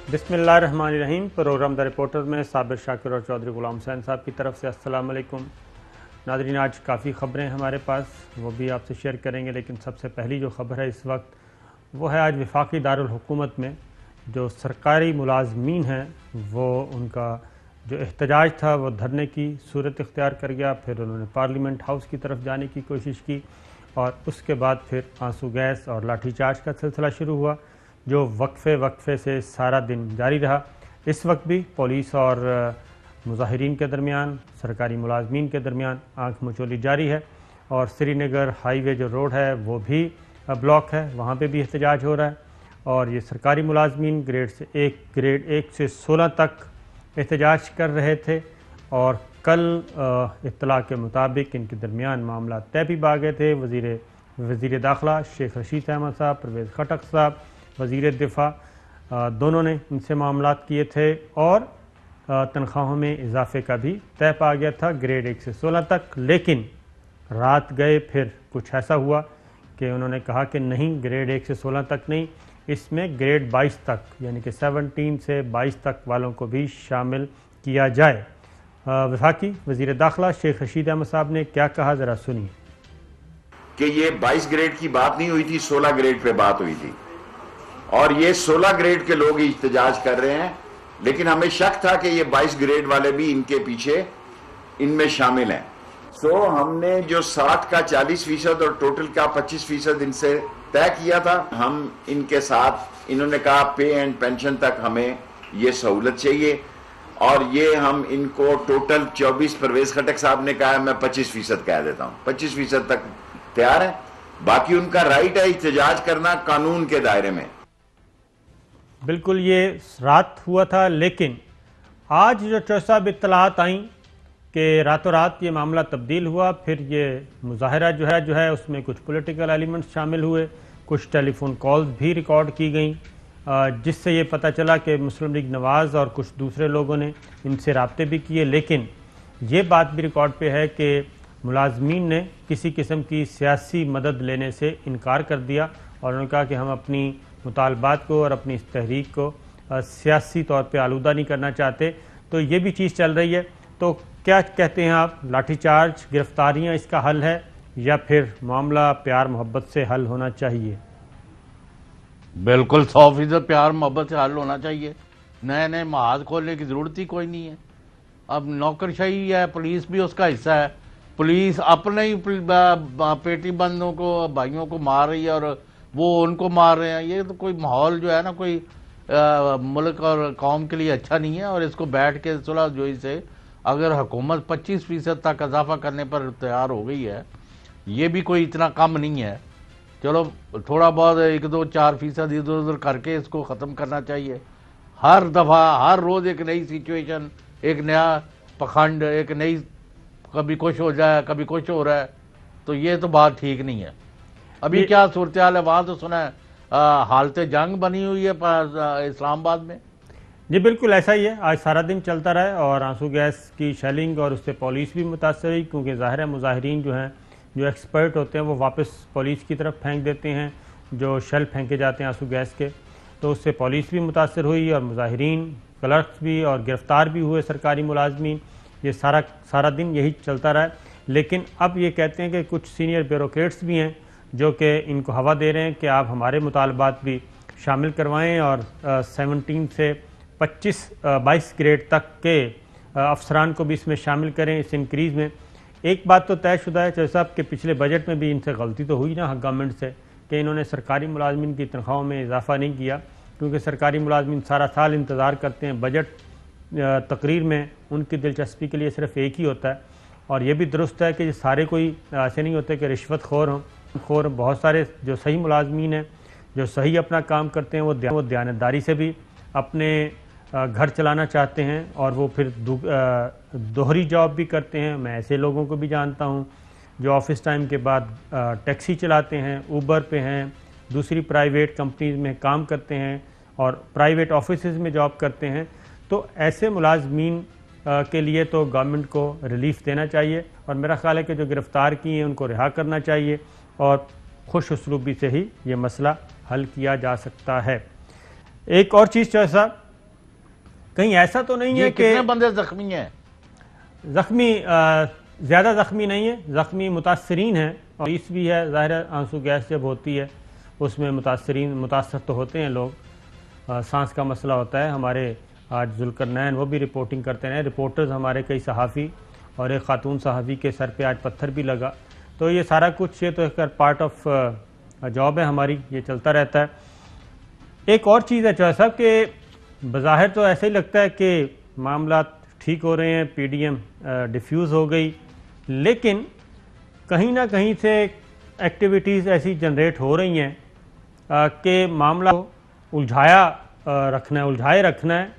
बिस्मिल्लाहिर्रहमानिर्रहीम। Programme the reporter में साबिर शाकिर और चौधरी गुलाम हुसैन साहब की तरफ से अस्सलाम वालेकुम। नाज़रीन, आज काफ़ी ख़बरें हैं हमारे पास, वो भी आपसे शेयर करेंगे, लेकिन सबसे पहली जो ख़बर है इस वक्त वो है आज वफाकी दारुल हुकूमत में जो सरकारी मुलाजमीन हैं वो उनका जो एहतजाज था वो धरने की सूरत इख्तियार कर गया। फिर उन्होंने पार्लियामेंट हाउस की तरफ जाने की कोशिश की और उसके बाद फिर आंसू गैस और लाठीचार्ज का सिलसिला शुरू हुआ जो वक्फे से सारा दिन जारी रहा। इस वक्त भी पुलिस और मुजाहिरीन के दरमियान, सरकारी मुलाजमीन के दरमियान आंख मचोली जारी है और श्रीनगर हाईवे जो रोड है वो भी ब्लॉक है, वहाँ पे भी एहतजाज हो रहा है। और ये सरकारी मुलाजमीन ग्रेड 1 से 16 तक एहतजाज कर रहे थे और कल इत्तला के मुताबिक इनके दरमियान मामला तय भी आ गए थे। वज़ीर दाखिला शेख रशीद अहमद साहब, परवेज़ खटक साहब, वज़ीर दिफा, दोनों ने इनसे मामलात किए थे और तनख्वाहों में इजाफे का भी तय पा गया था ग्रेड 1 से 16 तक। लेकिन रात गए फिर कुछ ऐसा हुआ कि उन्होंने कहा कि नहीं, ग्रेड 1 से 16 तक नहीं, इसमें ग्रेड 22 तक यानी कि 17 से 22 तक वालों को भी शामिल किया जाए। वफाकी वज़ीर दाखिला शेख रशीद अहमद साहब ने क्या कहा, ज़रा सुनिए। कि ये 22 ग्रेड की बात नहीं हुई थी, 16 ग्रेड पे बात हुई थी और ये 16 ग्रेड के लोग इख्तिजाज कर रहे हैं। लेकिन हमें शक था कि ये 22 ग्रेड वाले भी इनके पीछे इनमें शामिल हैं। सो हमने जो 60 का 40% और टोटल का 25% इनसे तय किया था। हम इनके साथ, इन्होंने कहा पे एंड पेंशन तक हमें ये सहूलत चाहिए और ये हम इनको टोटल 24, परवेज खटक साहब ने कहा मैं 25% कह देता हूँ, 25% तक तैयार है। बाकी उनका राइट है इख्तिजाज करना कानून के दायरे में। बिल्कुल, ये रात हुआ था, लेकिन आज जो चौसा इत्तलात आई कि रातों रात ये मामला तब्दील हुआ। फिर ये मुजाहरा जो है उसमें कुछ पॉलिटिकल एलिमेंट्स शामिल हुए, कुछ टेलीफोन कॉल्स भी रिकॉर्ड की गई, जिससे ये पता चला कि मुस्लिम लीग नवाज़ और कुछ दूसरे लोगों ने इनसे राब्ते भी किए। लेकिन ये बात भी रिकॉर्ड पे है कि मुलाजमीन ने किसी किस्म की सियासी मदद लेने से इनकार कर दिया और उन्होंने कहा कि हम अपनी मुतालबात को और अपनी इस तहरीक को सियासी तौर पे आलूदा नहीं करना चाहते। तो ये भी चीज़ चल रही है। तो क्या कहते हैं आप, लाठीचार्ज, गिरफ्तारियां इसका हल है या फिर मामला प्यार मोहब्बत से हल होना चाहिए? बिल्कुल 100% प्यार मोहब्बत से हल होना चाहिए। नए नए महाज खोलने की ज़रूरत ही कोई नहीं है। अब नौकरशाही है, पुलिस भी उसका हिस्सा है। पुलिस अपने ही पेटी बंदों को, भाइयों को मार रही है और वो उनको मार रहे हैं। ये तो कोई माहौल जो है ना, कोई मुल्क और कौम के लिए अच्छा नहीं है। और इसको बैठ के सुलह जोई से अगर हुकूमत 25% तक इजाफा करने पर तैयार हो गई है, ये भी कोई इतना कम नहीं है। चलो थोड़ा बहुत 1-2-4% इधर उधर करके इसको ख़त्म करना चाहिए। हर दफ़ा हर रोज़ एक नई सिचुएशन, एक नया पखंड, एक नई, कभी कुछ हो जाए कभी कुछ हो रहा है, तो ये तो बात ठीक नहीं है। अभी क्या सूरत हाल है वहाँ तो सुना है हालत जंग बनी हुई है इस्लामाबाद में। जी बिल्कुल ऐसा ही है। आज सारा दिन चलता रहा है और आंसू गैस की शेलिंग और उससे पुलिस भी मुतासर हुई, क्योंकि ज़ाहिर है मुजाहिरीन जो हैं, जो एक्सपर्ट होते हैं, वो वापस पुलिस की तरफ फेंक देते हैं जो शेल फेंके जाते हैं आंसू गैस के। तो उससे पुलिस भी मुतासर हुई और मुजाहिरीन, क्लर्क्स भी और गिरफ्तार भी हुए सरकारी मुलाजमीन। ये सारा दिन यही चलता रहा है। लेकिन अब ये कहते हैं कि कुछ सीनियर ब्यूरोक्रेट्स भी हैं जो कि इनको हवा दे रहे हैं कि आप हमारे मुतालबात भी शामिल करवाएं और 17 से 22 ग्रेड तक के अफसरान को भी इसमें शामिल करें इस इंक्रीज़ में। एक बात तो तयशुदा है चौधरी साहब के पिछले बजट में भी इनसे गलती तो हुई ना गवर्नमेंट से कि इन्होंने सरकारी मुलाजमीन की तनख्वाहों में इजाफा नहीं किया, क्योंकि सरकारी मुलाजमीन सारा साल इंतज़ार करते हैं। बजट तकरीर में उनकी दिलचस्पी के लिए सिर्फ एक ही होता है। और ये भी दुरुस्त है कि सारे कोई ऐसे नहीं होते कि रिश्वत खोर बहुत सारे जो सही मुलाजमीन हैं, जो सही अपना काम करते हैं, वो दयानतदारी से भी अपने घर चलाना चाहते हैं और वो फिर दोहरी जॉब भी करते हैं। मैं ऐसे लोगों को भी जानता हूँ जो ऑफिस टाइम के बाद टैक्सी चलाते हैं, ऊबर पे हैं, दूसरी प्राइवेट कंपनीज में काम करते हैं और प्राइवेट ऑफिसेज में जॉब करते हैं। तो ऐसे मुलाजमीन के लिए तो गवर्नमेंट को रिलीफ देना चाहिए और मेरा ख्याल है कि जो गिरफ़्तार किए हैं उनको रिहा करना चाहिए और खुश उसलूबी से ही ये मसला हल किया जा सकता है। एक और चीज़ जैसा कहीं ऐसा तो नहीं है कि कितने बंदे जख्मी हैं? जख्मी ज़्यादा जख्मी नहीं है, जख्मी मुतासरीन हैं और इस भी है। ज़ाहिर है आंसू गैस जब होती है उसमें मुतासर तो होते हैं लोग, सांस का मसला होता है। हमारे आज जुल्करनैन वो भी रिपोर्टिंग करते रहे, रिपोर्टर्स हमारे कई सहाफ़ी और एक खातून सहाफ़ी के सर पे आज पत्थर भी लगा। तो ये सारा कुछ ये तो एक पार्ट ऑफ जॉब है हमारी, ये चलता रहता है। एक और चीज़ है चौहान साहब कि बज़ाहिर तो ऐसे ही लगता है कि मामला ठीक हो रहे हैं, PDM डिफ्यूज़ हो गई, लेकिन कहीं ना कहीं से एक्टिविटीज़ ऐसी जनरेट हो रही हैं कि मामला उलझाए रखना है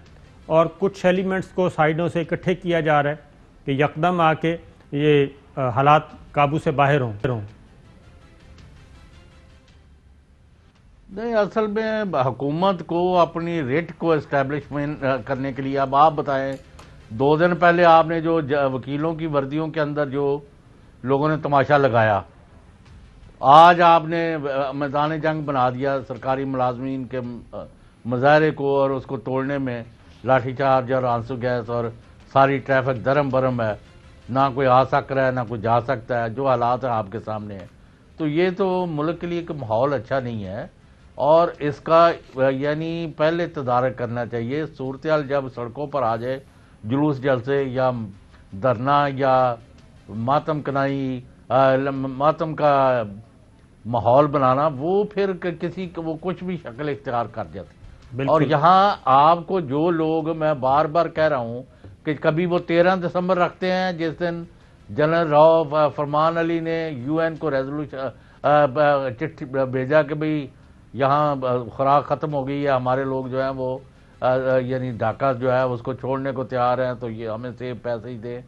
और कुछ एलिमेंट्स को साइडों से इकट्ठे किया जा रहा है कि यकदम आके ये हालात काबू से बाहर हों। नहीं, असल में हुकूमत को अपनी रेट को इस्टेब्लिशमेंट करने के लिए, अब आप बताएं 2 दिन पहले आपने जो वकीलों की वर्दियों के अंदर जो लोगों ने तमाशा लगाया, आज आपने मैदान जंग बना दिया सरकारी मुलाजमीन के मुजाहरे को, और उसको तोड़ने में लाठीचार्ज और आंसू गैस और सारी ट्रैफिक दरम बरम है, ना कोई आ सक रहा है ना कोई जा सकता है, जो हालात है आपके सामने है। तो ये तो मुल्क के लिए एक माहौल अच्छा नहीं है और इसका यानी पहले तदारक करना चाहिए। सूरत जब सड़कों पर आ जाए, जुलूस जलसे या धरना या मातम कनाई, मातम का माहौल बनाना, वो फिर किसी को वो कुछ भी शक्ल इख्तियार कर जाते। और यहाँ आपको जो लोग, मैं बार बार कह रहा हूँ कि कभी वो 13 दिसंबर रखते हैं जिस दिन जनरल राव फरमान अली ने UN को रेजोल्यूशन चिट्ठी भेजा कि भाई यहाँ खुराक ख़त्म हो गई है, हमारे लोग जो हैं वो यानी ढाका जो है उसको छोड़ने को तैयार हैं, तो ये हमें सेब पैसे ही दें,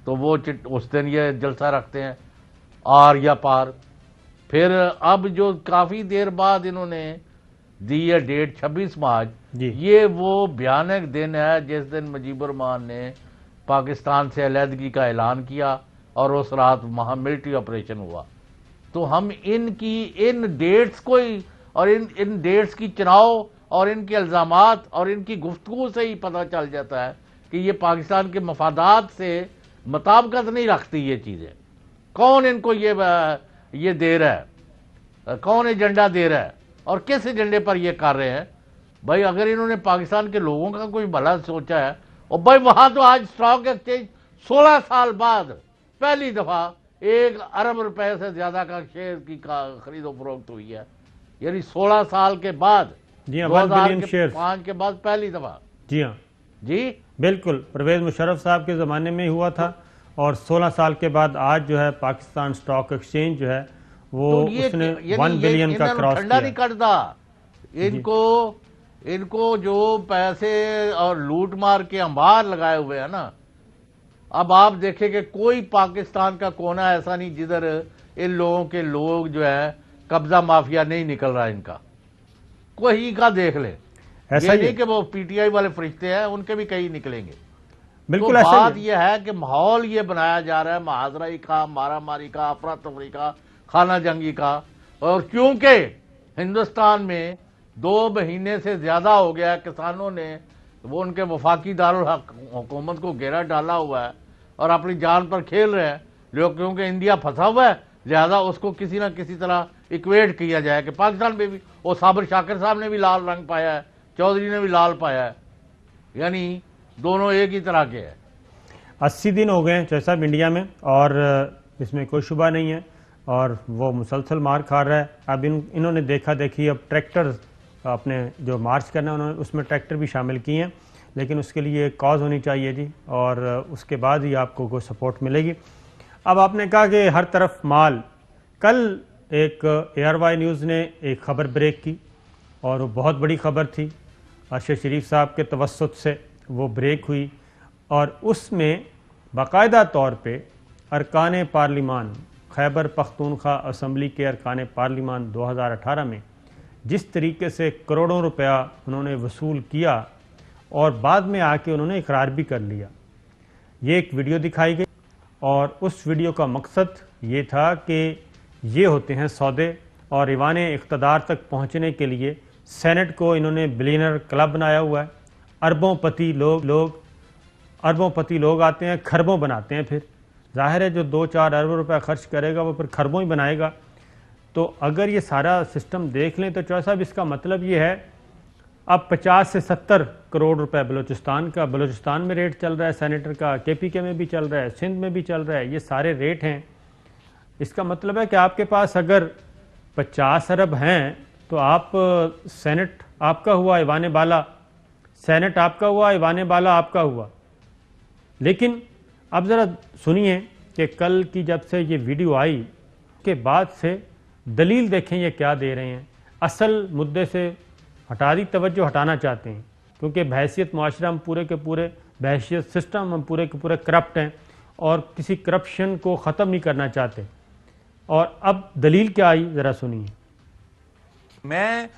तो वो उस दिन ये जलसा रखते हैं आर या पार। फिर अब जो काफ़ी देर बाद इन्होंने दी है डेट 26 मार्च, ये वो भयानक दिन है जिस दिन मुजीबुर रहमान ने पाकिस्तान से अलहदगी का ऐलान किया और उस रात वहाँ मिलिट्री ऑपरेशन हुआ। तो हम इन डेट्स को ही और इन डेट्स की चुनाव और इनके इल्ज़ामात और इनकी गुफ्तगू से ही पता चल जाता है कि ये पाकिस्तान के मफादात से मुताबिकत नहीं रखती ये चीज़ें। कौन इनको ये दे रहा है, कौन एजेंडा दे रहा है और किस एजेंडे पर ये कर रहे हैं। भाई अगर इन्होंने पाकिस्तान के लोगों का कोई भला सोचा है, और भाई वहाँ तो आज स्टॉक एक्सचेंज 16 साल बाद पहली दफ़ा 1 अरब रुपए से ज़्यादा का शेयर की खरीदो फरोख्त हुई है, यानी 16 साल के बाद, 2005 के बाद पहली दफा। जी हाँ जी बिल्कुल, परवेज मुशर्रफ साहब के ज़माने में हुआ था और 16 साल के बाद आज जो है पाकिस्तान स्टॉक एक्सचेंज जो है वो तो उसने 1 बिलियन का क्रॉस किया। नहीं करता इनको जो पैसे और लूट मार के अंबार लगाए हुए हैं ना। अब आप देखें कि कोई पाकिस्तान का कोना ऐसा नहीं जिधर इन लोगों के लोग जो है कब्जा माफिया नहीं निकल रहा इनका, कोई का देख ले। ऐसा नहीं कि वो PTI वाले फरिश्ते हैं, उनके भी कई निकलेंगे। बिल्कुल तो बात यह है कि माहौल ये बनाया जा रहा है महाजराई का, मारामारी का, अफरा तफरी का, खाना जंगी का। और क्योंकि हिंदुस्तान में 2 महीने से ज्यादा हो गया है किसानों ने वो उनके वफाकी दारुल हक हुकूमत को घेरा डाला हुआ है और अपनी जान पर खेल रहे हैं लोग, क्योंकि इंडिया फंसा हुआ है, लिहाजा उसको किसी ना किसी तरह इक्वेट किया जाए कि पाकिस्तान में भी वो साबिर शाकिर साहब ने भी लाल रंग पाया है, चौधरी ने भी लाल पाया है, यानी दोनों एक ही तरह के हैं। 80 दिन हो गए हैं साहब इंडिया में और इसमें कोई शुबा नहीं है और वो मुसलसल मार खा रहा है। अब इन्होंने देखा देखी अब ट्रैक्टर अपने जो मार्च करना है उन्होंने उसमें ट्रैक्टर भी शामिल किए हैं, लेकिन उसके लिए एक कॉज होनी चाहिए जी और उसके बाद ही आपको कोई सपोर्ट मिलेगी। अब आपने कहा कि हर तरफ माल, कल एक ARY न्यूज़ ने एक खबर ब्रेक की और वो बहुत बड़ी खबर थी, अरशद शरीफ साहब के तवस्सुत से वो ब्रेक हुई और उसमें बाकायदा तौर पे अरकान पार्लिमान, खैबर पख्तूनख्वा असम्बली के अरकान पार्लिमान 2018 में जिस तरीके से करोड़ों रुपया उन्होंने वसूल किया और बाद में आके उन्होंने इकरार भी कर लिया। ये एक वीडियो दिखाई गई और उस वीडियो का मकसद ये था कि ये होते हैं सौदे और ईवान इक़्तिदार तक पहुँचने के लिए सेनेट को इन्होंने बिलियनर क्लब बनाया हुआ है अरबोंपति लोग आते हैं, खरबों बनाते हैं। फिर जाहिर है जो 2-4 अरब रुपए खर्च करेगा वो फिर खरबों ही बनाएगा। तो अगर ये सारा सिस्टम देख लें तो चौधरी साहब इसका मतलब ये है अब 50 से 70 करोड़ रुपए बलूचिस्तान में रेट चल रहा है सेनेटर का, केपीके में भी चल रहा है, सिंध में भी चल रहा है, ये सारे रेट हैं। इसका मतलब है कि आपके पास अगर 50 अरब हैं तो आप सेनेट आपका हुआ, ईवान बाला सेनेट आपका हुआ, ईवान बाला आपका हुआ। लेकिन अब ज़रा सुनिए कि कल की जब से ये वीडियो आई के बाद से दलील देखें ये क्या दे रहे हैं। असल मुद्दे से तवज्जो हटाना चाहते हैं क्योंकि बहैसियत माशरा हम पूरे के पूरे, बहैसियत सिस्टम हम पूरे के पूरे करप्ट हैं और किसी करप्शन को ख़त्म नहीं करना चाहते। और अब दलील क्या आई ज़रा सुनिए। मैं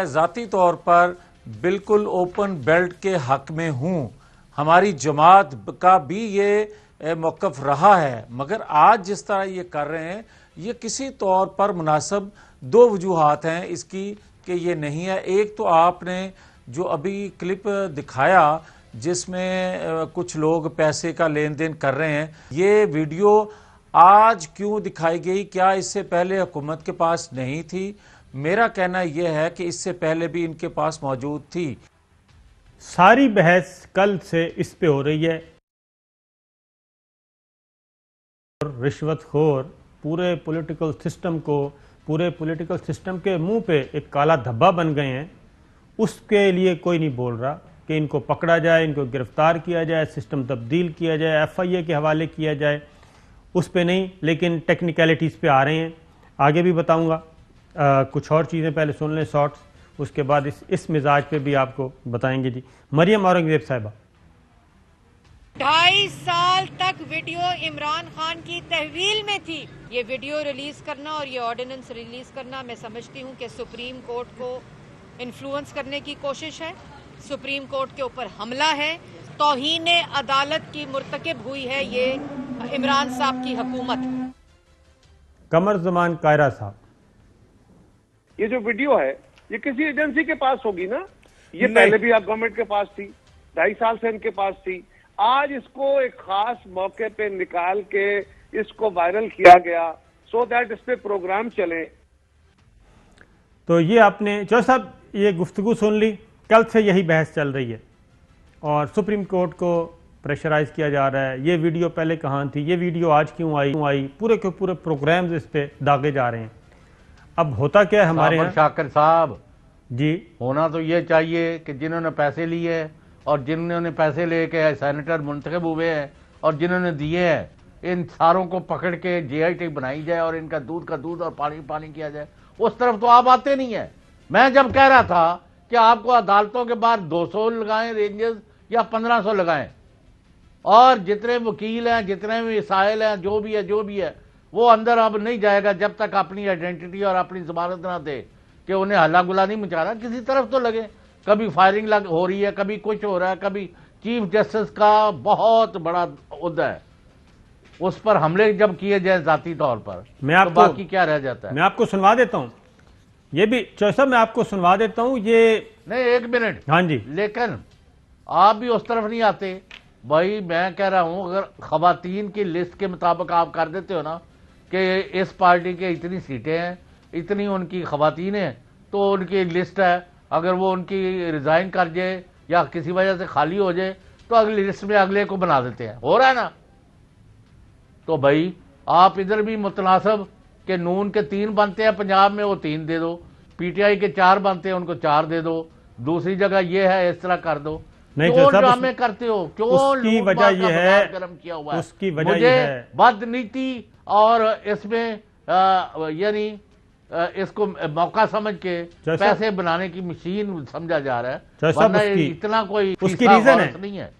ज़ाती तौर पर बिल्कुल ओपन बेल्ट के हक में हूँ, हमारी जमात का भी ये मौक़िफ़ रहा है, मगर आज जिस तरह ये कर रहे हैं ये किसी तौर पर मुनासिब दो वजूहात हैं इसकी कि ये नहीं है। एक तो आपने जो अभी क्लिप दिखाया जिसमें कुछ लोग पैसे का लेन देन कर रहे हैं, ये वीडियो आज क्यों दिखाई गई? क्या इससे पहले हुकूमत के पास नहीं थी? मेरा कहना यह है कि इससे पहले भी इनके पास मौजूद थी। सारी बहस कल से इस पे हो रही है। रिश्वतखोर पूरे पॉलिटिकल सिस्टम के मुंह पे एक काला धब्बा बन गए हैं। उसके लिए कोई नहीं बोल रहा कि इनको पकड़ा जाए, इनको गिरफ्तार किया जाए, सिस्टम तब्दील किया जाए, FIA के हवाले किया जाए, उस पे नहीं। लेकिन टेक्निकलिटीज़ पे आ रहे हैं, आगे भी बताऊंगा। कुछ और चीज़ें पहले सुन लें शॉर्ट्स, उसके बाद इस मिजाज पे भी आपको बताएंगे। जी मरियम औरंगजेब साहिबा, 2.5 साल तक वीडियो इमरान खान की तहवील में थी। ये वीडियो रिलीज करना और ये ऑर्डिनेंस रिलीज करना मैं समझती हूँ कि सुप्रीम कोर्ट को इन्फ्लुएंस करने की कोशिश है, सुप्रीम कोर्ट के ऊपर हमला है, तौहीन अदालत की मुर्तकिब हुई है ये इमरान साहब की हुकूमत। कमर जमान कायरा साहब, ये जो वीडियो है ये किसी एजेंसी के पास होगी ना? ये पहले भी आप गवर्नमेंट के पास थी, 2.5 साल से इनके पास थी। आज इसको एक खास मौके पे निकाल के इसको वायरल किया गया सो दैट इस पे प्रोग्राम चले। तो ये आपने चौधरी साहब ये गुफ्तगू सुन ली, कल से यही बहस चल रही है और सुप्रीम कोर्ट को प्रेशराइज किया जा रहा है। ये वीडियो पहले कहाँ थी, ये वीडियो आज क्यों आई, पूरे के पूरे प्रोग्राम्स इस पे दागे जा रहे हैं। अब होता क्या है हमारे यहाँ शाकिर साहब जी, होना तो ये चाहिए कि जिन्होंने पैसे लिए और जिन्होंने पैसे लेके सेनेटर मुंतखब हुए हैं और जिन्होंने दिए हैं, इन सारों को पकड़ के JIT बनाई जाए और इनका दूध का दूध और पानी पानी किया जाए। उस तरफ तो आप आते नहीं है। मैं जब कह रहा था कि आपको अदालतों के बाहर 200 लगाएं रेंजर्स या 1500 लगाएं, और जितने वकील हैं, जितने भी साहिल हैं, जो भी है वो अंदर अब नहीं जाएगा जब तक अपनी आइडेंटिटी और अपनी जमानत ना दे कि उन्हें हल्ला गुला नहीं मचा रहा। किसी तरफ तो लगे, कभी फायरिंग हो रही है, कभी कुछ हो रहा है, कभी चीफ जस्टिस का बहुत बड़ा उद्दा है, उस पर हमले जब किए जाए जाती तौर पर, मैं आपको, तो बाकी क्या रह जाता है? मैं आपको सुनवा देता हूँ ये भी चौधरी साहब, मैं आपको सुनवा देता हूँ ये। नहीं, 1 मिनट। हाँ जी, लेकिन आप भी उस तरफ नहीं आते भाई। मैं कह रहा हूं अगर खवातीन की लिस्ट के मुताबिक आप कर देते हो ना कि इस पार्टी के इतनी सीटें हैं, इतनी उनकी खवातीन हैं, तो उनकी लिस्ट है, अगर वो उनकी रिजाइन कर जाए या किसी वजह से खाली हो जाए तो अगली लिस्ट में अगले को बना देते हैं। हो रहा है ना? तो भाई आप इधर भी मुतनासिब के नून के 3 बनते हैं पंजाब में, वो 3 दे दो, PTI के 4 बनते हैं उनको 4 दे दो, दूसरी जगह ये है इस तरह कर दो। नहीं क्यों साहब, ड्रामे करते हो? क्यों? उसकी वजह ये है, गरम किया हुआ है। उसकी वजह मुझे ये है बदनीति और इसमें यानी इसको मौका समझ के पैसे बनाने की मशीन समझा जा रहा है, वरना इतना कोई उसकी रीजन नहीं है।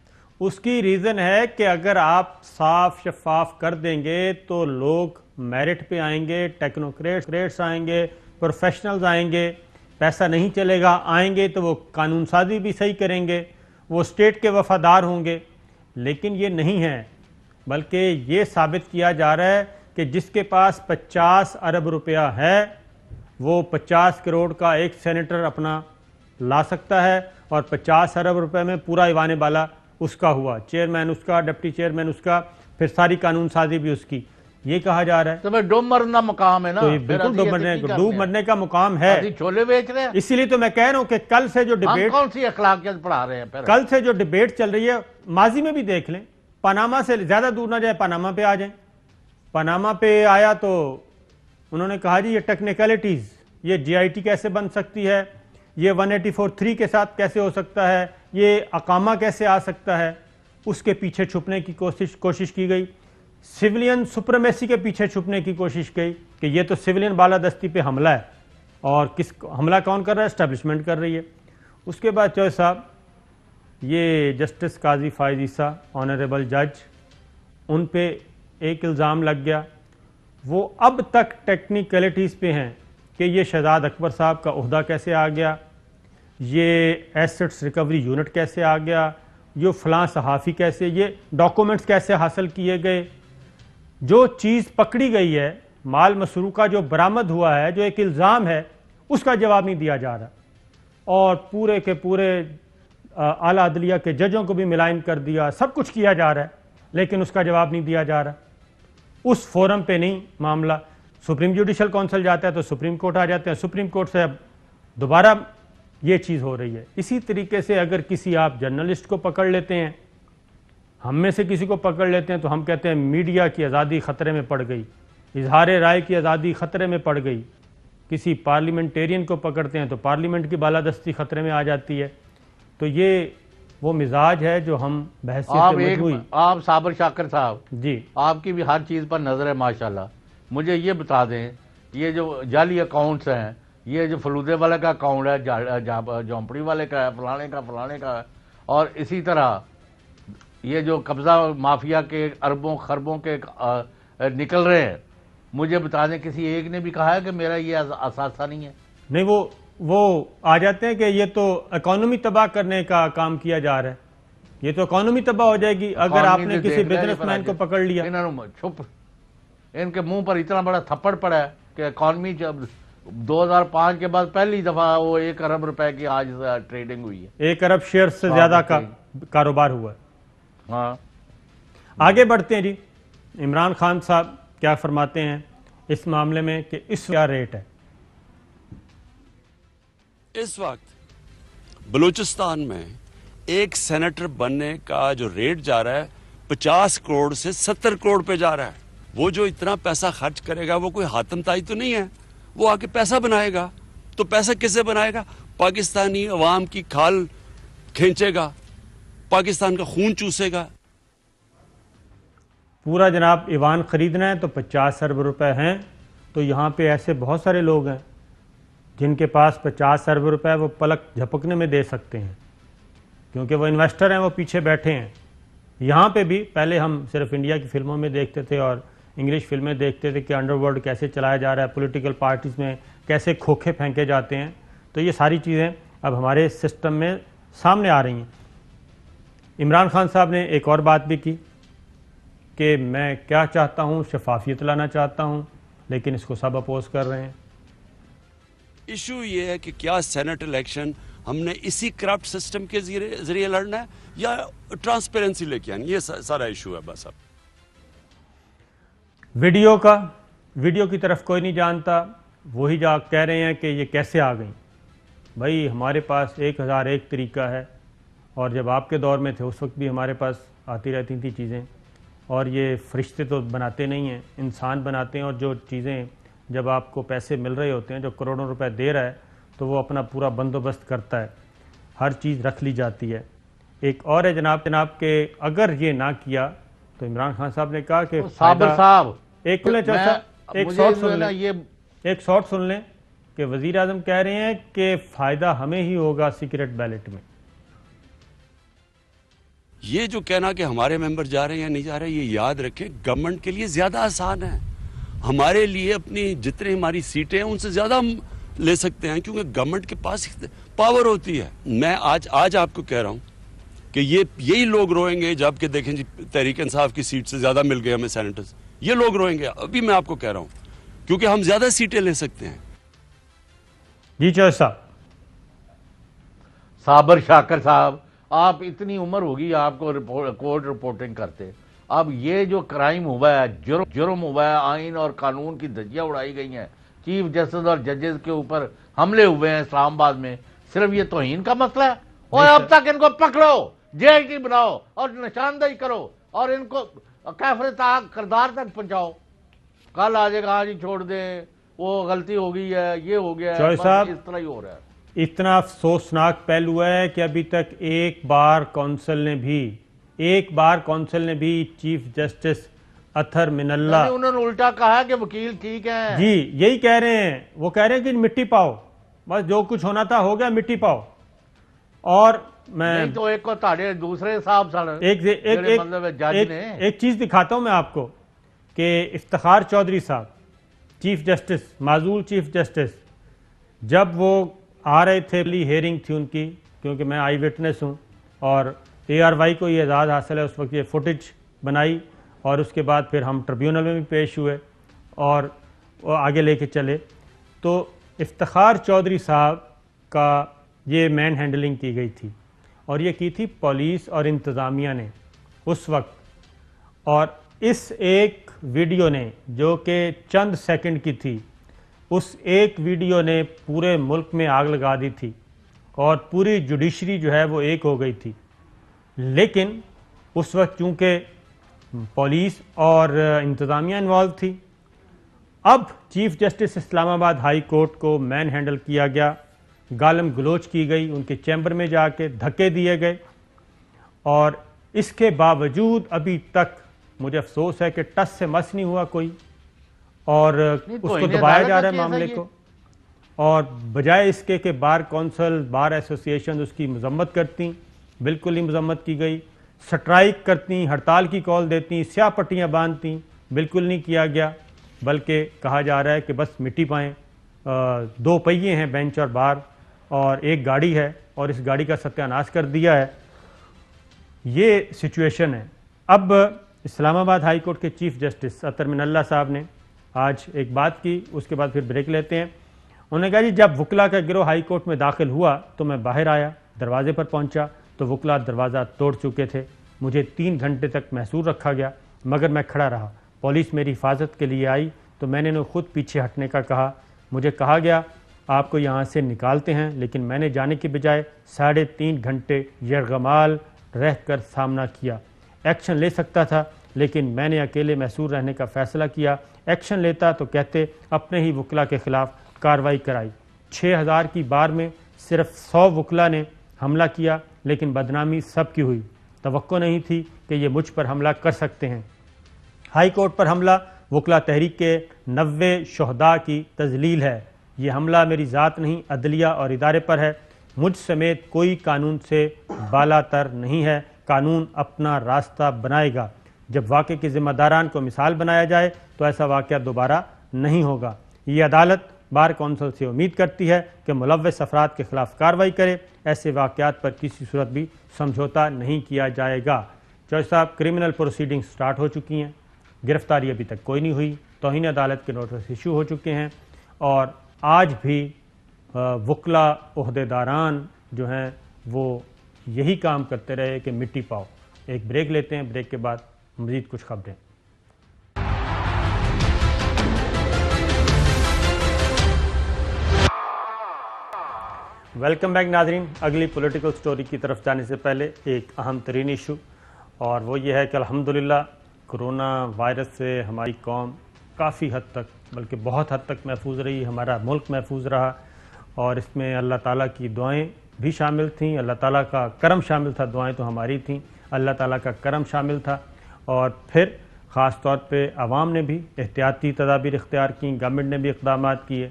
उसकी रीजन है कि अगर आप साफ शफाफ कर देंगे तो लोग मेरिट पे आएंगे, टेक्नोक्रेट्स आएंगे, प्रोफेशनल्स आएंगे, पैसा नहीं चलेगा, आएंगे तो वो कानून साजी भी सही करेंगे, वो स्टेट के वफादार होंगे। लेकिन ये नहीं है, बल्कि ये साबित किया जा रहा है कि जिसके पास 50 अरब रुपया है वो 50 करोड़ का एक सेनेटर अपना ला सकता है और 50 अरब रुपए में पूरा ईवान बाला उसका हुआ, चेयरमैन उसका, डिप्टी चेयरमैन उसका, फिर सारी कानून साजी भी उसकी, ये कहा जा रहा है। तो मैं डूब मरना मुकाम है ना, तो ये बिल्कुल डूब मरने का मुकाम है, छोले बेच रहे हैं। इसीलिए तो मैं कह रहा हूं कि कल से जो डिबेट, कौन सी अखलाकियत पढ़ा रहे हैं फिर? कल से जो डिबेट चल रही है, माजी में भी देख लें, पनामा से ज्यादा दूर ना जाए, पनामा पे आ जाए। पनामा पे आया तो उन्होंने कहा जी ये टेक्निकलिटीज, ये GIT कैसे बन सकती है, ये 184(3) के साथ कैसे हो सकता है, ये अकामा कैसे आ सकता है, उसके पीछे छुपने की कोशिश की गई। सिविलियन सुप्रीमेसी के पीछे छुपने की कोशिश की कि ये तो सिविलियन बालादस्ती पे हमला है, और किस हमला कौन कर रहा है? एस्टेब्लिशमेंट कर रही है। उसके बाद चौधरी साहब, ये जस्टिस काजी फायज ईसा, ऑनरेबल जज, उन पे एक इल्ज़ाम लग गया, वो अब तक टेक्निकलिटीज़ पे हैं कि ये शहजाद अकबर साहब का ओहदा कैसे आ गया, ये एसेट्स रिकवरी यूनिट कैसे आ गया, ये फलां सहाफ़ी कैसे, ये डॉक्यूमेंट्स कैसे हासिल किए गए। जो चीज़ पकड़ी गई है, माल मसरूका जो बरामद हुआ है, जो एक इल्ज़ाम है, उसका जवाब नहीं दिया जा रहा, और पूरे के पूरे आला अदलिया के जजों को भी मिलाइन कर दिया, सब कुछ किया जा रहा है, लेकिन उसका जवाब नहीं दिया जा रहा। उस फोरम पे नहीं मामला, सुप्रीम जुडिशल काउंसिल जाता है तो सुप्रीम कोर्ट आ जाते हैं, सुप्रीम कोर्ट से अब दोबारा ये चीज़ हो रही है। इसी तरीके से अगर किसी आप जर्नलिस्ट को पकड़ लेते हैं, हम में से किसी को पकड़ लेते हैं, तो हम कहते हैं मीडिया की आज़ादी ख़तरे में पड़ गई, इजहार राय की आज़ादी ख़तरे में पड़ गई। किसी पार्लियामेंटेरियन को पकड़ते हैं तो पार्लियामेंट की बालादस्ती ख़तरे में आ जाती है। तो ये वो मिजाज है जो हम आप साबर शाकर साहब जी, आपकी भी हर चीज़ पर नज़र है माशाल्लाह। मुझे ये बता दें, ये जो जाली अकाउंट्स हैं, ये जो फलूदे वाले का अकाउंट है, झोंपड़ी वाले का है, फलाने का है, और इसी तरह ये जो कब्जा माफिया के अरबों खरबों के निकल रहे हैं, मुझे बता दें किसी एक ने भी कहा है कि मेरा ये असासा नहीं है? नहीं, वो आ जाते हैं कि ये तो इकोनॉमी तबाह करने का काम किया जा रहा है। ये तो इकोनॉमी तबाह हो जाएगी अगर आपने किसी बिजनेसमैन को पकड़ लिया। चुप, इनके मुंह पर इतना बड़ा थप्पड़ पड़ा है कि इकोनॉमी जब 2005 के बाद पहली दफा वो 1 अरब रुपए की आज ट्रेडिंग हुई है, 1 अरब शेयर से ज्यादा का कारोबार हुआ है। हाँ, आगे बढ़ते हैं जी। इमरान खान साहब क्या फरमाते हैं इस मामले में कि इस क्या रेट है? इस वक्त बलूचिस्तान में एक सेनेटर बनने का जो रेट जा रहा है 50 करोड़ से 70 करोड़ पे जा रहा है। वो जो इतना पैसा खर्च करेगा वो कोई हातम ताई तो नहीं है, वो आके पैसा बनाएगा। तो पैसा किससे बनाएगा? पाकिस्तानी अवाम की खाल खींचेगा, पाकिस्तान का खून चूसेगा। पूरा जनाब ईवान खरीदना है तो 50 अरब रुपए हैं। तो यहाँ पे ऐसे बहुत सारे लोग हैं जिनके पास 50 अरब रुपए वो पलक झपकने में दे सकते हैं, क्योंकि वो इन्वेस्टर हैं, वो पीछे बैठे हैं। यहाँ पे भी पहले हम सिर्फ इंडिया की फिल्मों में देखते थे और इंग्लिश फिल्में देखते थे कि अंडरवर्ल्ड कैसे चलाया जा रहा है, पॉलिटिकल पार्टीज़ में कैसे खोखे फेंके जाते हैं। तो ये सारी चीज़ें अब हमारे सिस्टम में सामने आ रही हैं। इमरान खान साहब ने एक और बात भी की कि मैं क्या चाहता हूँ, शफाफियत लाना चाहता हूँ, लेकिन इसको सब अपोज कर रहे हैं। इशू ये है कि क्या सेनेट इलेक्शन हमने इसी करप्ट सिस्टम के जरिए लड़ना है या ट्रांसपेरेंसी लेके आनी, ये सारा इशू है बस। अब वीडियो की तरफ कोई नहीं जानता, वही जा कह रहे हैं कि ये कैसे आ गई। भाई हमारे पास 1001 तरीका है, और जब आपके दौर में थे उस वक्त भी हमारे पास आती रहती थी चीज़ें। और ये फरिश्ते तो बनाते नहीं हैं, इंसान बनाते हैं। और जो चीज़ें जब आपको पैसे मिल रहे होते हैं, जो करोड़ों रुपए दे रहा है, तो वो अपना पूरा बंदोबस्त करता है, हर चीज़ रख ली जाती है। एक और है जनाब के अगर ये ना किया तो इमरान खान साहब ने कहा कि साबर साहब एक शॉट सुन लें कि वजीर आजम कह रहे हैं कि फ़ायदा हमें ही होगा सीक्रेट बैलेट में। ये जो कहना कि हमारे मेंबर जा रहे हैं या नहीं जा रहे, ये याद रखें गवर्नमेंट के लिए ज्यादा आसान है। हमारे लिए अपनी जितनी हमारी सीटें हैं उनसे ज्यादा हम ले सकते हैं, क्योंकि गवर्नमेंट के पास पावर होती है। मैं आज आपको कह रहा हूं कि यही लोग रोएंगे जबकि देखें जी तहरीक इंसाफ की सीट से ज्यादा मिल गए हमें सेनेटर्स, ये लोग रोएंगे। अभी मैं आपको कह रहा हूं क्योंकि हम ज्यादा सीटें ले सकते हैं। जी चौधरी साहब, साबर शाकर साहब, आप इतनी उम्र होगी आपको कोर्ट रिपोर्टिंग करते, अब ये जो क्राइम हुआ है, जुर्म हुआ है, आइन और कानून की धज्जियां उड़ाई गई हैं, चीफ जस्टिस और जजेस के ऊपर हमले हुए हैं इस्लामाबाद में, सिर्फ ये तौहीन का मसला है? और अब तक इनको पकड़ो, जेल की बनाओ और निशानदेही करो और इनको कैफरे किरदार तक पहुंचाओ। कल आ जाएगा, हाँ जी छोड़ दें, वो गलती हो गई है, ये हो गया है, चौधरी साहब, इस तरह ही हो रहा है। इतना अफसोसनाक पहलू है कि अभी तक एक बार काउंसिल ने भी चीफ जस्टिस अतहर मिनल्ला, उन्होंने उल्टा कहा कि वकील ठीक है जी, यही कह रहे हैं। वो कह रहे हैं कि मिट्टी पाओ, बस जो कुछ होना था हो गया, मिट्टी पाओ। और मैं नहीं तो एक को ताड़े दूसरे साहब एक चीज दिखाता हूं मैं आपको कि इफ्तिखार चौधरी साहब, चीफ जस्टिस, माजूल चीफ जस्टिस, जब वो आ रहे थे, हेयरिंग थी उनकी, क्योंकि मैं आई विटनेस हूं और ARY को ये एजाज़ हासिल है, उस वक्त ये फुटेज बनाई और उसके बाद फिर हम ट्रिब्यूनल में भी पेश हुए और आगे लेके चले। तो इफ्तिखार चौधरी साहब का ये मैन हैंडलिंग की गई थी और ये की थी पुलिस और इंतज़ामिया ने उस वक्त। और इस एक वीडियो ने, जो कि चंद सेकंड की थी, उस एक वीडियो ने पूरे मुल्क में आग लगा दी थी और पूरी जुडिशरी जो है वो एक हो गई थी। लेकिन उस वक्त चूंकि पुलिस और इंतज़ामिया इन्वॉल्व थी, अब chief justice Islamabad high court को मैन हैंडल किया गया, गालम गलोच की गई, उनके चैम्बर में जाके धक्के दिए गए और इसके बावजूद अभी तक मुझे अफसोस है कि टस से मस नहीं हुआ कोई और उसको दबाया जा रहा है मामले को। और बजाय इसके कि बार कौंसिल, बार एसोसिएशन उसकी मजम्मत करती, बिल्कुल ही मजम्मत की गई। स्ट्राइक करती, हड़ताल की कॉल देती, स्याह पट्टियाँ बांधती, बिल्कुल नहीं किया गया, बल्कि कहा जा रहा है कि बस मिट्टी पाएँ। 2 पहिए हैं, बेंच और बार, और एक गाड़ी है और इस गाड़ी का सत्यानाश कर दिया है। ये सिचुएशन है। अब इस्लामाबाद हाई कोर्ट के चीफ जस्टिस अतहर मिनल्ला साहब ने आज एक बात की, उसके बाद फिर ब्रेक लेते हैं। उन्होंने कहा जी, जब वकला का गिरोह हाई कोर्ट में दाखिल हुआ तो मैं बाहर आया, दरवाजे पर पहुंचा तो वकला दरवाज़ा तोड़ चुके थे। मुझे 3 घंटे तक महसूर रखा गया, मगर मैं खड़ा रहा। पुलिस मेरी हिफाजत के लिए आई तो मैंने उन्हें खुद पीछे हटने का कहा। मुझे कहा गया आपको यहाँ से निकालते हैं, लेकिन मैंने जाने के बजाय 3.5 घंटे यरगमाल रह कर सामना किया। एक्शन ले सकता था, लेकिन मैंने अकेले महसूर रहने का फ़ैसला किया। एक्शन लेता तो कहते अपने ही वकला के ख़िलाफ़ कार्रवाई कराई। 6000 की बार में सिर्फ 100 वकला ने हमला किया, लेकिन बदनामी सबकी हुई। तवक्को नहीं थी कि ये मुझ पर हमला कर सकते हैं। हाई कोर्ट पर हमला वकला तहरीक के 90 शहदा की तजलील है। ये हमला मेरी ज़ात नहीं, अदलिया और इदारे पर है। मुझ समेत कोई कानून से बालातर नहीं है। कानून अपना रास्ता बनाएगा। जब वाक़े के ज़िम्मेदारान को मिसाल बनाया जाए तो ऐसा वाक़या दोबारा नहीं होगा। ये अदालत बार कौंसिल से उम्मीद करती है कि मुलव्वस अफराद के खिलाफ कार्रवाई करे। ऐसे वाक़यात पर किसी सूरत भी समझौता नहीं किया जाएगा। जज साहब, क्रिमिनल प्रोसीडिंग स्टार्ट हो चुकी हैं, गिरफ्तारी अभी तक कोई नहीं हुई, तौहीन अदालत के नोटिस इशू हो चुके हैं और आज भी वकला ओहदेदारान जो हैं वो यही काम करते रहे कि मिट्टी पाओ। एक ब्रेक लेते हैं, ब्रेक के बाद मज़ीद कुछ खबरें। वेलकम बैक नाजरीन। अगली पॉलिटिकल स्टोरी की तरफ जाने से पहले एक अहम तरीन इशू, और वो ये है कि अल्हम्दुलिल्लाह कोरोना वायरस से हमारी कौम काफ़ी हद तक, बल्कि बहुत हद तक महफूज रही, हमारा मुल्क महफूज रहा। और इसमें अल्लाह ताला की दुआएं भी शामिल थीं, अल्लाह ताला का करम शामिल था। दुआएं तो हमारी थीं, अल्लाह ताला का करम शामिल था। और फिर ख़ास तौर पे आवाम ने भी एहतियाती तदाबीर इख्तियार की, गवर्नमेंट ने भी इक़दाम किए,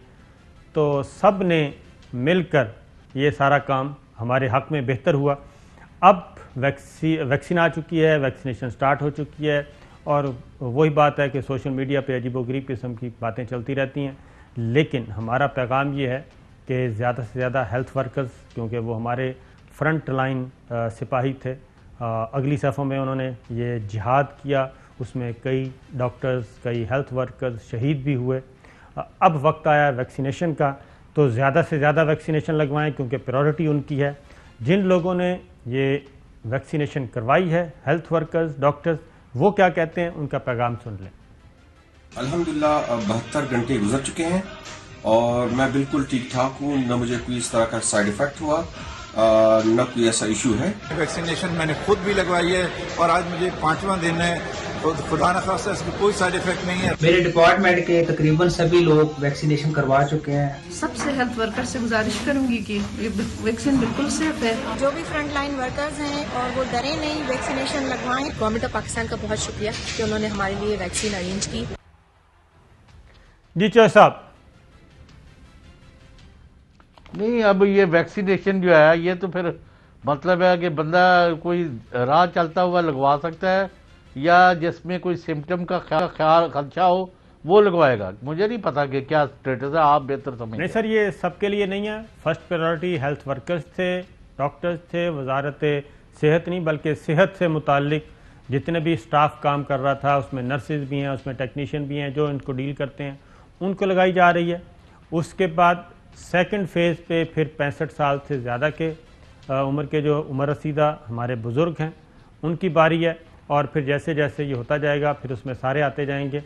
तो सब ने मिलकर ये सारा काम हमारे हक़ में बेहतर हुआ। अब वैक्सीन आ चुकी है, वैक्सीनेशन स्टार्ट हो चुकी है, और वही बात है कि सोशल मीडिया पे अजीबोगरीब किस्म की बातें चलती रहती हैं। लेकिन हमारा पैगाम ये है कि ज़्यादा से ज़्यादा हेल्थ वर्कर्स, क्योंकि वो हमारे फ्रंट लाइन सिपाही थे, अगली सफ़ों में उन्होंने ये जिहाद किया, उसमें कई डॉक्टर्स, कई हेल्थ वर्कर्स शहीद भी हुए। अब वक्त आया वैक्सीनेशन का, तो ज़्यादा से ज़्यादा वैक्सीनेशन लगवाएं, क्योंकि प्रायोरिटी उनकी है। जिन लोगों ने ये वैक्सीनेशन करवाई है, हेल्थ वर्कर्स, डॉक्टर्स, वो क्या कहते हैं, उनका पैगाम सुन लें। अल्हम्दुलिल्लाह 72 घंटे गुजर चुके हैं और मैं बिल्कुल ठीक ठाक हूँ, न मुझे कोई इस तरह का साइड इफेक्ट हुआ, न कोई ऐसा इशू है। वैक्सीनेशन मैंने खुद भी लगवाई है और आज मुझे 5वां दिन है, तो खुदा न खास्ता इसमें कोई साइड इफेक्ट नहीं है। मेरे डिपार्टमेंट के तकरीबन सभी लोग वैक्सीनेशन करवा चुके हैं। सबसे हेल्थ वर्कर से गुजारिश करूंगी कि ये वैक्सीन बिल्कुल सेफ है। जो भी फ्रंट लाइन वर्कर्स हैं और वो डरे नहीं, वैक्सीनेशन लगवाएं। गवर्नमेंट ऑफ पाकिस्तान का बहुत शुक्रिया कि उन्होंने हमारे लिए वैक्सीन अरेंज की। जी चौधरी साहब। नहीं, अब ये वैक्सीनेशन जो है ये तो फिर मतलब है कि बंदा कोई राह चलता हुआ लगवा सकता है या जिसमें कोई सिम्टम का ख्याल खदशा हो वो लगवाएगा। मुझे नहीं पता कि क्या स्टेटस है, आप बेहतर समझ। नहीं सर, ये सबके लिए नहीं है। फर्स्ट प्रायोरिटी हेल्थ वर्कर्स थे, डॉक्टर्स थे, वजारत सेहत नहीं बल्कि सेहत से मुतालिक जितने भी स्टाफ काम कर रहा था, उसमें नर्सेज भी हैं, उसमें टेक्नीशियन भी हैं जो इनको डील करते हैं, उनको लगाई जा रही है। उसके बाद सेकंड फेज़ पे फिर 65 साल से ज़्यादा के उम्र के जो उम्र रसीदा हमारे बुज़ुर्ग हैं उनकी बारी है, और फिर जैसे जैसे ये होता जाएगा फिर उसमें सारे आते जाएंगे।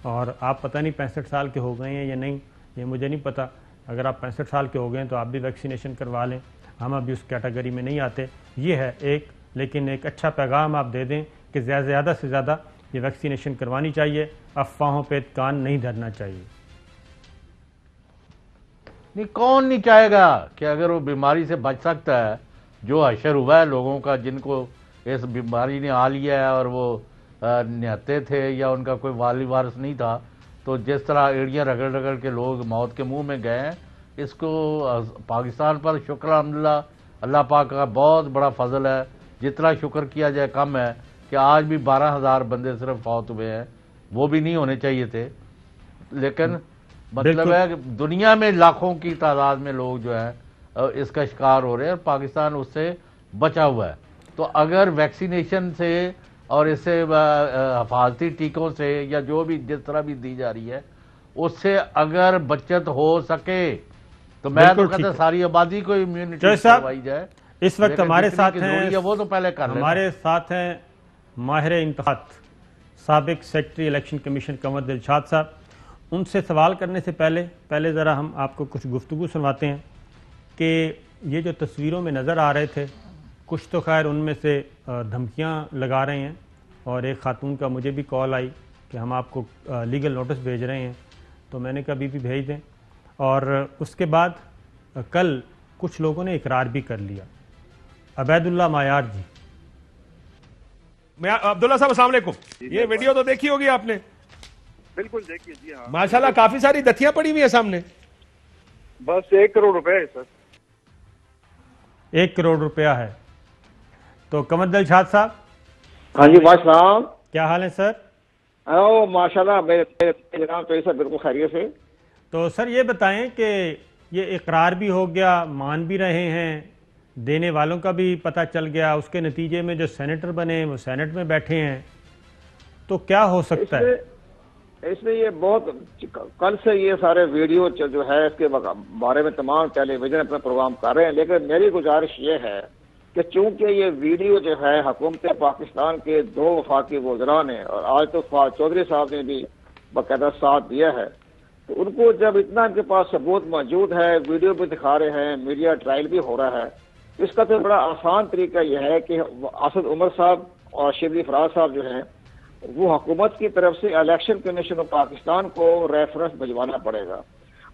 और आप पता नहीं 65 साल के हो गए हैं या नहीं, ये मुझे नहीं पता। अगर आप 65 साल के हो गए हैं तो आप भी वैक्सीनेशन करवा लें, हम अभी उस कैटेगरी में नहीं आते। ये है एक, लेकिन एक अच्छा पैगाम आप दे दें कि ज़्यादा से ज़्यादा ये वैक्सीनेशन करवानी चाहिए, अफवाहों पे कान नहीं धरना चाहिए। नहीं, कौन नहीं चाहेगा कि अगर वो बीमारी से बच सकता है, जो हशर हुआ है लोगों का जिनको इस बीमारी ने आ लिया है और वो निहत्ते थे या उनका कोई वाली वारिस नहीं था, तो जिस तरह एड़ियाँ रगड़ रगड़ के लोग मौत के मुंह में गए हैं, इसको पाकिस्तान पर शुक्र अल्हम्दुलिल्लाह, अल्लाह पाक का बहुत बड़ा फजल है। जितना शुक्र किया जाए कम है कि आज भी 12,000 बंदे सिर्फ फौत हुए हैं, वो भी नहीं होने चाहिए थे। लेकिन मतलब है कि दुनिया में लाखों की तादाद में लोग जो है इसका शिकार हो रहे हैं और पाकिस्तान उससे बचा हुआ है। तो अगर वैक्सीनेशन से और इससे हिफाजती टीकों से या जो भी जिस तरह भी दी जा रही है उससे अगर बचत हो सके तो मैं तो कहता सारी आबादी को इम्यूनिटी करवाई जाए। इस वक्त हमारे साथ हैं, वो तो पहले कर हमारे साथ हैं माहिर इंतखाब साबिक सेक्रेटरी इलेक्शन कमीशन कमर दिलशाद साहब। उनसे सवाल करने से पहले ज़रा हम आपको कुछ गुफ्तगू सुनवाते हैं कि ये जो तस्वीरों में नज़र आ रहे थे, कुछ तो खैर उनमें से धमकियां लगा रहे हैं, और एक खातून का मुझे भी कॉल आई कि हम आपको लीगल नोटिस भेज रहे हैं, तो मैंने कहा अभी भी भेज दें। और उसके बाद कल कुछ लोगों ने इकरार भी कर लिया। अबैदुल्ला मायार जी। अब्दुल्ला साहब अस्सलाम वालेकुम। ये वीडियो तो देखी होगी आपने? बिल्कुल देखिए जी। हाँ, माशाल्लाह काफी सारी दथियां पड़ी हुई है सामने। बस 1 करोड़ रुपए है सर। 1 करोड़ रुपया है। तो कमर दिलशाद साहब। हाँ जी माशाल्लाह, क्या हाल है सर? ओ माशाल्लाह, मेरे जनाब तो सर बिल्कुल खैरियत से। तो सर ये बताएं कि ये इकरार भी हो गया, मान भी रहे हैं, देने वालों का भी पता चल गया, उसके नतीजे में जो सेनेटर बने वो सेनेट में बैठे हैं, तो क्या हो सकता है? इसमें ये बहुत कल से ये सारे वीडियो जो है इसके बारे में तमाम टेलीविजन अपना प्रोग्राम कर रहे हैं, लेकिन मेरी गुजारिश ये है कि चूंकि ये वीडियो जो है हुकूमत पाकिस्तान के 2 वफाकी वज़रा ने और आज तो फवाद चौधरी साहब ने भी बाकायदा साथ दिया है, तो उनको जब इतना इनके पास सबूत मौजूद है, वीडियो भी दिखा रहे हैं, मीडिया ट्रायल भी हो रहा है, इसका तो बड़ा आसान तरीका यह है कि असद उमर साहब और शिबली फराज साहब जो हैं वो हुकूमत की तरफ से इलेक्शन कमीशन ऑफ पाकिस्तान को रेफरेंस भिजवाना पड़ेगा।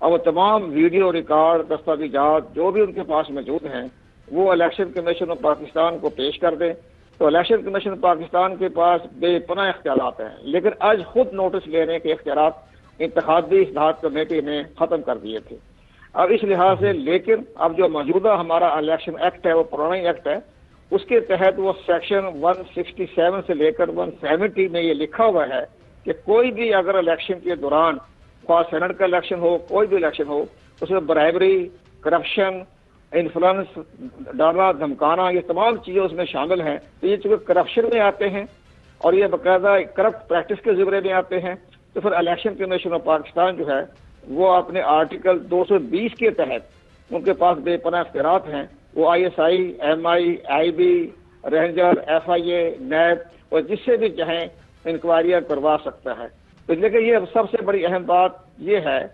अब वो तमाम वीडियो रिकॉर्ड दस्तावेजात जो भी उनके पास मौजूद हैं वो इलेक्शन कमीशन ऑफ पाकिस्तान को पेश कर दें, तो इलेक्शन कमीशन ऑफ पाकिस्तान के पास बेपनाह इख्तियारात हैं, लेकिन आज खुद नोटिस लेने के इख्तियारात इंतखाबी इस्लाहात कमेटी ने खत्म कर दिए थे। अब इस लिहाज से, लेकिन अब जो मौजूदा हमारा इलेक्शन एक्ट है वो पुराना एक्ट है, उसके तहत वो सेक्शन 167 से लेकर 170 में ये लिखा हुआ है कि कोई भी अगर इलेक्शन के दौरान, ख्वाह सेनेट का इलेक्शन हो, कोई भी इलेक्शन हो, उसमें ब्राइबरी, करप्शन, इन्फ्लुएंस, डरना, धमकाना, ये तमाम चीजें उसमें शामिल हैं, तो ये चूंकि करप्शन में आते हैं और ये बाकायदा करप्ट प्रैक्टिस के ज़िम्मे में आते हैं, तो फिर इलेक्शन कमीशन ऑफ पाकिस्तान जो है वो अपने आर्टिकल 220 के तहत उनके पास बेपनाह इख्तियारात हैं वो ISI, MI, IB, ranger, FIA, नैब और जिससे भी चाहें इंक्वायरियां करवा सकता है। तो लेकिन ये सबसे बड़ी अहम बात ये है,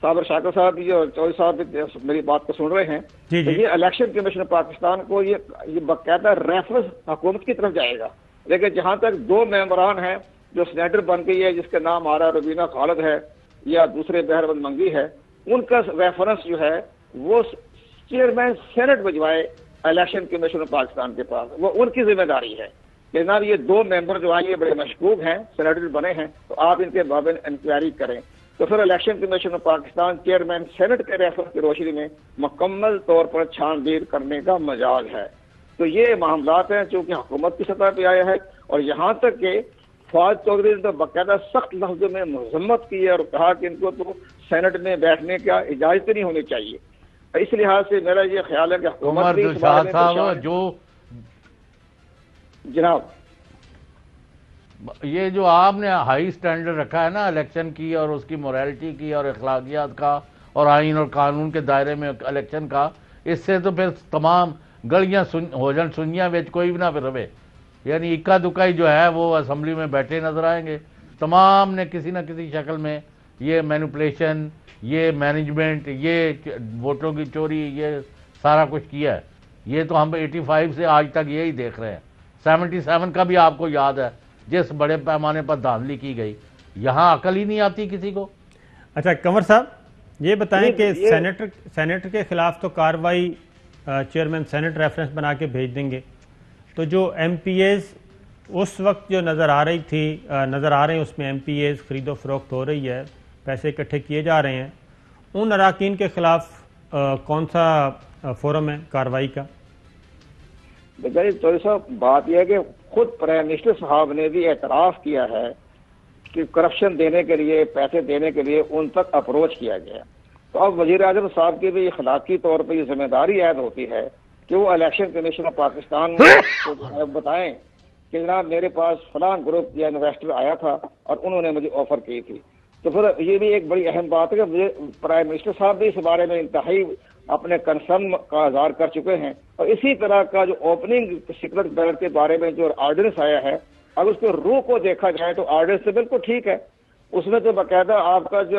साबर शाकिर साहब भी और चौधरी साहब भी मेरी बात को सुन रहे हैं, तो ये इलेक्शन कमीशन पाकिस्तान को ये बाकायदा रेफरेंस हुकूमत की तरफ जाएगा। लेकिन जहां तक 2 मेंबरान हैं जो सेनेटर बन गई है, जिसका नाम आ रहा है रुबीना खालिद है या दूसरे बहरबंद मंगी है, उनका रेफरेंस जो है वो चेयरमैन सेनेट भिजवाए इलेक्शन कमीशन पाकिस्तान के पास, वो उनकी जिम्मेदारी है। जनाब ये 2 मेंबर जो हैं ये बड़े मशकूक हैं, सेनेटर बने हैं, तो आप इनके बाबत इंक्वायरी करें। तो फिर election commission Pakistan chairman senate के रेफरेंस की रोशनी में मुकम्मल तौर पर छानबीन करने का मजाज है। तो ये मामलात हैं चूंकि हुकूमत की सतह पर आया है, और यहाँ तक कि फवाद चौधरी ने तो बाकायदा सख्त लफ्जों में मजम्मत की है और कहा कि इनको तो सेनेट में बैठने का इजाजत नहीं होनी चाहिए। इस लिहाज से मेरा ये ख्याल है कि हुकूमत भी जो जनाब ये जो आपने हाई स्टैंडर्ड रखा है ना इलेक्शन की और उसकी मोरालिटी की और अखलाकियात का और आइन और कानून के दायरे में इलेक्शन का, इससे तो फिर तमाम गलियां होजन सुनियां बेच कोई भी ना फिर रहे, यानी इक्का दुक्का ही जो है वो असम्बली में बैठे नजर आएंगे। तमाम ने किसी न किसी शक्ल में ये मैनिपुलेशन, ये मैनेजमेंट, ये वोटों की चोरी, ये सारा कुछ किया है। ये तो हम 85 से आज तक यही देख रहे हैं। 77 का भी आपको याद है, जिस बड़े पैमाने पर धांधली की गई, यहाँ अकल ही नहीं आती किसी को। अच्छा कंवर साहब ये बताएं कि सेनेटर के खिलाफ तो कार्रवाई चेयरमैन सेनेट रेफरेंस बना के भेज देंगे, तो जो MPAs उस वक्त जो नज़र आ रहे हैं उसमें MPAs खरीदो फरोख्त हो रही है, पैसे इकट्ठे किए जा रहे हैं, उन अराकीन के खिलाफ कौन सा फोरम है कार्रवाई का? देखिए चौधरी साहब, बात यह है कि खुद प्राइम मिनिस्टर साहब ने भी एतराफ़ किया है कि करप्शन देने के लिए, पैसे देने के लिए उन तक अप्रोच किया गया। तो अब वज़ीर आज़म साहब की भी अखलाकी तौर पर ये जिम्मेदारी ऐड होती है कि वो इलेक्शन कमीशन ऑफ पाकिस्तान को बताएं कि जनाब मेरे पास फलान ग्रुप या इन्वेस्टर आया था और उन्होंने मुझे ऑफर की थी। तो फिर ये भी एक बड़ी अहम बात है कि मुझे प्राइम मिनिस्टर साहब भी इस बारे में इंतहाई अपने कंसर्न का इजहार कर चुके हैं। और इसी तरह का जो ओपनिंग सीक्रेट बैलेट के बारे में जो ऑर्डिनेंस आया है, अगर उसके रूह को देखा जाए तो ऑर्डिनेंस तो बिल्कुल ठीक है। उसमें तो बाकायदा आपका जो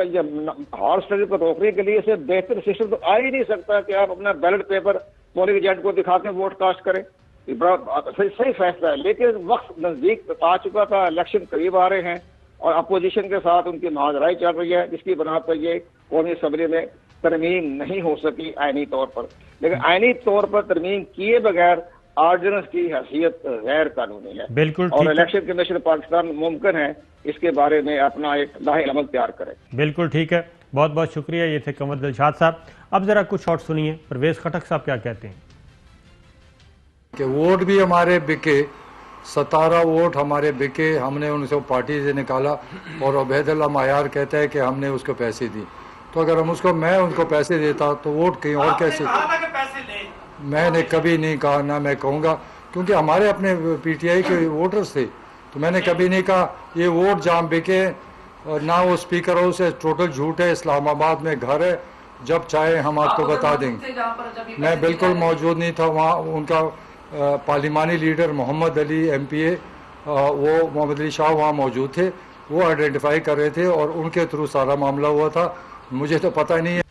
हॉर्स ट्रेडिंग को रोकने के लिए से बेहतर सिस्टम तो आ ही नहीं सकता कि आप अपना बैलेट पेपर पोलिंग एजेंट को दिखा के वोट कास्ट करें। सही फैसला है, लेकिन वक्त नजदीक आ चुका था, इलेक्शन करीब आ रहे हैं और अपोजिशन के साथ उनकी मुहाजराई चल रही है, जिसकी बना पर ये कौमी असम्बली में तरमीम नहीं हो सकी आईनी तौर पर। लेकिन आईनी तौर पर तरमीम किए बगैर ऑर्डिनेंस की हैसियत गैर कानूनी है। बिल्कुल, और इलेक्शन कमीशन पाकिस्तान मुमकिन है इसके बारे में अपना एक लाहे अमल तैयार करे। बिल्कुल ठीक है, बहुत बहुत शुक्रिया। ये थे कंवर दिलशाद साहब। अब जरा कुछ और सुनिए, परवेज खटक साहब क्या कहते हैं। कि वोट भी हमारे बिके, 17 वोट हमारे बिके, हमने उनको पार्टी से निकाला और उबैदुल्लाह मायार कहता है कि हमने उसको पैसे दी। तो अगर मैं उनको पैसे देता तो वोट कहीं और कैसे? मैंने कभी नहीं कहा, ना मैं कहूँगा, क्योंकि हमारे अपने PTI के वोटर्स थे, तो मैंने कभी नहीं कहा ये वोट जहाँ बिके। और ना वो स्पीकर हाउस है, टोटल झूठ है, इस्लामाबाद में घर है, जब चाहे हम आपको बता देंगे। मैं बिल्कुल मौजूद नहीं था वहाँ। उनका पार्लिमानी लीडर मोहम्मद अली MPA, वो मोहम्मद अली शाह वहाँ मौजूद थे, वो आइडेंटिफाई कर रहे थे और उनके थ्रू सारा मामला हुआ था। मुझे तो पता नहीं है।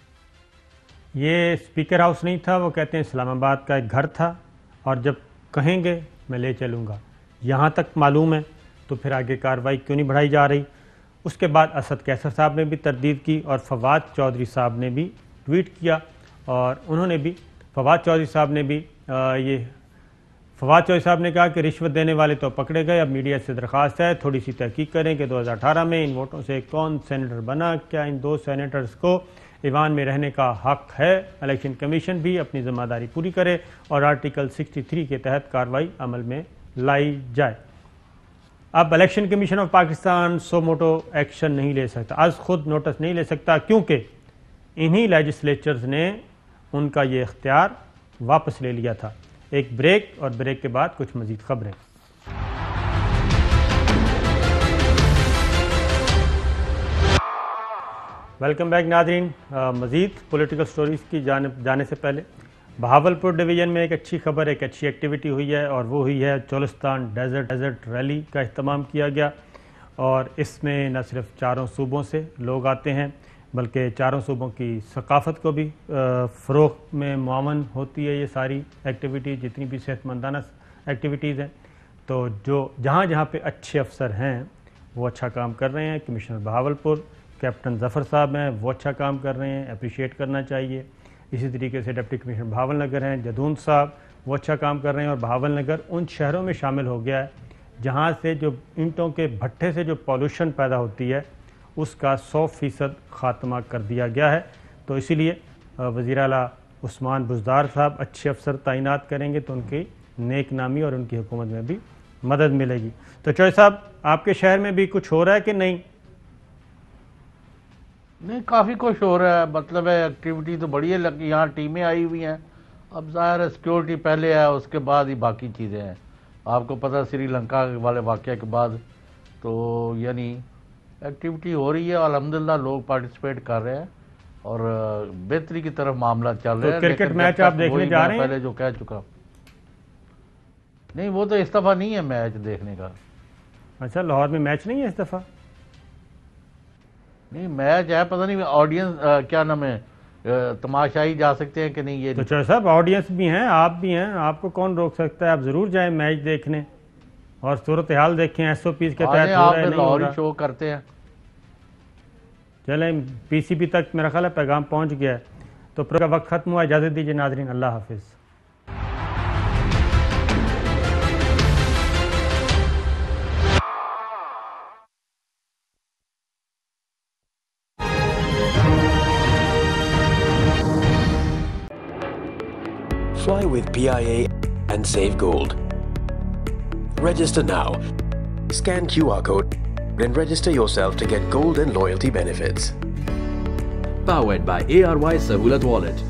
ये स्पीकर हाउस नहीं था, वो कहते हैं इस्लामाबाद का एक घर था, और जब कहेंगे मैं ले चलूँगा। यहाँ तक मालूम है, तो फिर आगे कार्रवाई क्यों नहीं बढ़ाई जा रही? उसके बाद असद कैसर साहब ने भी तरदीद की और फवाद चौधरी साहब ने भी ट्वीट किया, और उन्होंने भी फवाद चौधरी साहब ने कहा कि रिश्वत देने वाले तो पकड़े गए, अब मीडिया से दरख्वास्त है थोड़ी सी तहकीक करें कि 2018 में इन वोटों से कौन सेनेटर बना, क्या इन 2 सेनेटर्स को ईवान में रहने का हक है। इलेक्शन कमीशन भी अपनी जिम्मेदारी पूरी करे और आर्टिकल 63 के तहत कार्रवाई अमल में लाई जाए। अब election commission of Pakistan suo motu action नहीं ले सकता, आज खुद नोटिस नहीं ले सकता, क्योंकि इन्हीं लेजिस्लेचर्स ने उनका ये इख्तियार वापस ले लिया था। एक ब्रेक, और ब्रेक के बाद कुछ मजीद खबरें। वेलकम बैक नाज़रीन। मज़ीद पॉलिटिकल स्टोरीज़ की जाने से पहले बहावलपुर डिवीज़न में एक अच्छी खबर, एक अच्छी एक्टिविटी हुई है और वो हुई है चोलिस्तान डेजर्ट रैली का इह्तमाम किया गया। और इसमें न सिर्फ चारों सूबों से लोग आते हैं बल्कि चारों सूबों की सकाफ़त को भी फ़रोग़ में मुआवन होती है ये सारी एक्टिविटी, जितनी भी सेहतमंदाना एक्टिविटीज़ हैं। तो जो जहाँ जहाँ पे अच्छे अफसर हैं वो अच्छा काम कर रहे हैं। कमिश्नर बहावलपुर कैप्टन ज़फ़र साहब हैं, वो अच्छा काम कर रहे हैं, अप्रिशिएट करना चाहिए। इसी तरीके से डिप्टी कमिश्नर बहावल नगर हैं जदून साहब, वो अच्छा काम कर रहे हैं। और बहावल नगर उन शहरों में शामिल हो गया है जहाँ से जो ईंटों के भट्ठे से जो पॉल्यूशन पैदा होती है उसका 100% ख़ात्मा कर दिया गया है। तो इसीलिए वज़ीर आला उस्मान बुज़दार साहब अच्छे अफसर तैनात करेंगे तो उनकी नेक नामी और उनकी हुकूमत में भी मदद मिलेगी। तो चौधरी साहब, आपके शहर में भी कुछ हो रहा है कि नहीं? नहीं, काफ़ी कुछ हो रहा है, मतलब है एक्टिविटी तो बढ़िया लगी, यहाँ टीमें आई हुई हैं। अब ज़ाहिर है सिक्योरिटी पहले है, उसके बाद ही बाकी चीज़ें हैं। आपको पता श्रीलंका वाले वाक़या के बाद तो यानी एक्टिविटी हो रही है, अल्हम्दुलिल्लाह लोग पार्टिसिपेट कर रहे हैं और बेहतरी की तरफ मामला चल रहा है। तो क्रिकेट मैच आप देखने जा रहे हैं? पहले जो कह चुका, नहीं वो तो इस दफ़ा नहीं है मैच देखने का। अच्छा, लाहौर में मैच नहीं है इस दफ़ा? नहीं, मैच है, पता नहीं ऑडियंस क्या नाम है, तमाशाई जा सकते हैं कि नहीं ये। तो चौधरी साहब, ऑडियंस भी हैं, आप भी हैं, आपको कौन रोक सकता है? आप ज़रूर जाएं मैच देखने और सूरत हाल देखें, SOPs के तहत हो रहा है नहीं हो रहा। शो करते हैं। चलें, PCB तक मेरा ख्याल है पैगाम पहुँच गया है। तो प्रोग्राम का वक्त ख़त्म हुआ, इजाज़त दीजिए नाज़रीन, अल्लाह हाफिज़। Fly with PIA and save gold. Register now. Scan QR code and register yourself to get gold and loyalty benefits. Powered by ARY Sahulat Wallet.